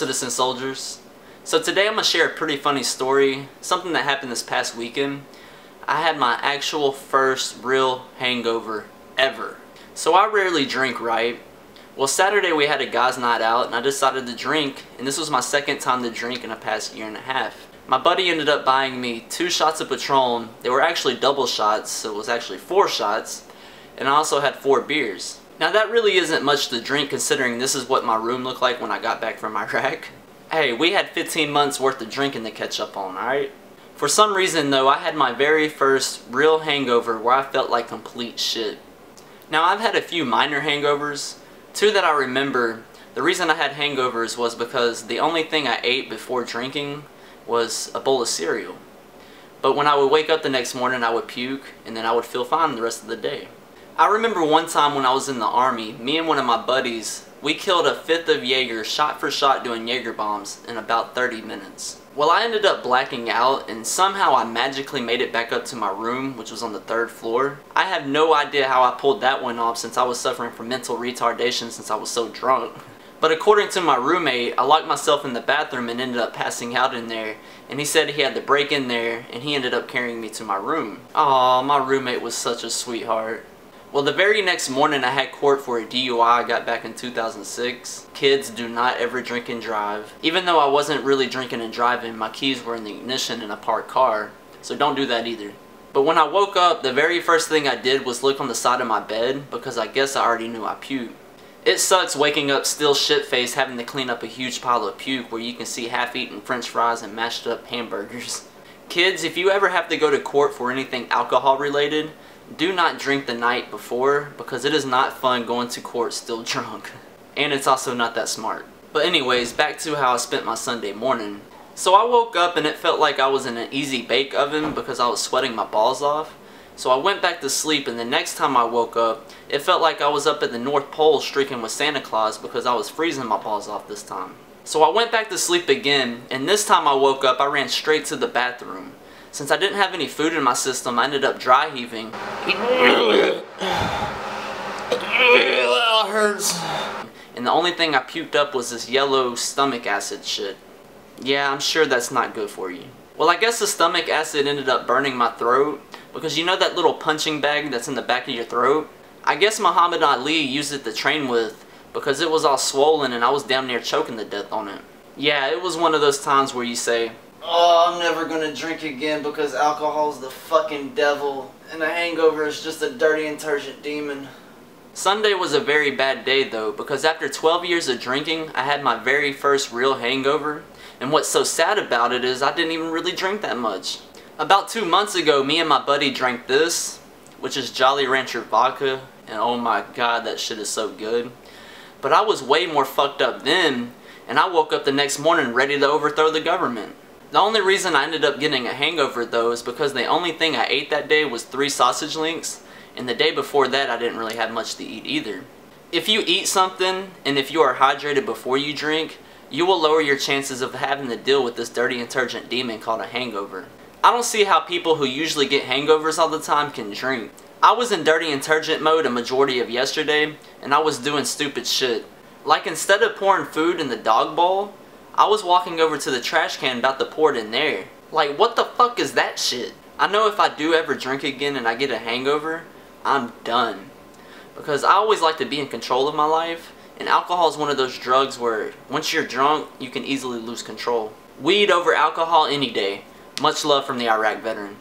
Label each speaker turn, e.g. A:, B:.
A: citizen soldiers. So today I'm going to share a pretty funny story, something that happened this past weekend. I had my actual first real hangover ever. So I rarely drink, right? Well, Saturday we had a guys' night out and I decided to drink, and this was my second time to drink in the past year and a half. My buddy ended up buying me 2 shots of Patron. They were actually double shots, so it was actually 4 shots, and I also had 4 beers. Now that really isn't much to drink considering this is what my room looked like when I got back from Iraq. Hey, we had 15 months worth of drinking to catch up on, alright? For some reason though, I had my very first real hangover where I felt like complete shit. Now I've had a few minor hangovers. 2 that I remember. The reason I had hangovers was because the only thing I ate before drinking was a bowl of cereal. But when I would wake up the next morning I would puke and then I would feel fine the rest of the day. I remember one time when I was in the army, me and one of my buddies, we killed a 5th of Jaeger shot for shot doing Jaeger bombs in about 30 minutes. Well, I ended up blacking out and somehow I magically made it back up to my room, which was on the 3rd floor. I have no idea how I pulled that one off since I was suffering from mental retardation since I was so drunk. But according to my roommate, I locked myself in the bathroom and ended up passing out in there, and he said he had to break in there and he ended up carrying me to my room. Aw, my roommate was such a sweetheart. Well, the very next morning I had court for a DUI I got back in 2006. Kids, do not ever drink and drive. Even though I wasn't really drinking and driving, my keys were in the ignition in a parked car, so don't do that either. But when I woke up, the very first thing I did was look on the side of my bed because I guess I already knew I puked. It sucks waking up still shit-faced having to clean up a huge pile of puke where you can see half-eaten french fries and mashed up hamburgers. Kids, if you ever have to go to court for anything alcohol related, do not drink the night before because it is not fun going to court still drunk. And it's also not that smart. But anyways, back to how I spent my Sunday morning. So I woke up and it felt like I was in an easy bake oven because I was sweating my balls off. So I went back to sleep, and the next time I woke up, it felt like I was up at the North Pole streaking with Santa Claus because I was freezing my balls off this time. So I went back to sleep again, and this time I woke up, I ran straight to the bathroom. Since I didn't have any food in my system, I ended up dry heaving. That hurts. And the only thing I puked up was this yellow stomach acid shit. Yeah, I'm sure that's not good for you. Well, I guess the stomach acid ended up burning my throat, because you know that little punching bag that's in the back of your throat? I guess Muhammad Ali used it to train with because it was all swollen and I was damn near choking to death on it. Yeah, it was one of those times where you say, oh, I'm never gonna drink again because alcohol's the fucking devil and a hangover is just a dirty Inturgent demon. Sunday was a very bad day though, because after 12 years of drinking, I had my very first real hangover. And what's so sad about it is I didn't even really drink that much. About 2 months ago, me and my buddy drank this, which is Jolly Rancher vodka, and oh my god, that shit is so good. But I was way more fucked up then, and I woke up the next morning ready to overthrow the government. The only reason I ended up getting a hangover though is because the only thing I ate that day was 3 sausage links, and the day before that I didn't really have much to eat either. If you eat something, and if you are hydrated before you drink, you will lower your chances of having to deal with this dirty Inturgent demon called a hangover. I don't see how people who usually get hangovers all the time can drink. I was in dirty Inturgent mode a majority of yesterday, and I was doing stupid shit. Like instead of pouring food in the dog bowl, I was walking over to the trash can about to pour it in there. Like, what the fuck is that shit? I know if I do ever drink again and I get a hangover, I'm done. Because I always like to be in control of my life, and alcohol is one of those drugs where once you're drunk, you can easily lose control. Weed over alcohol any day. Much love from the Iraq veteran.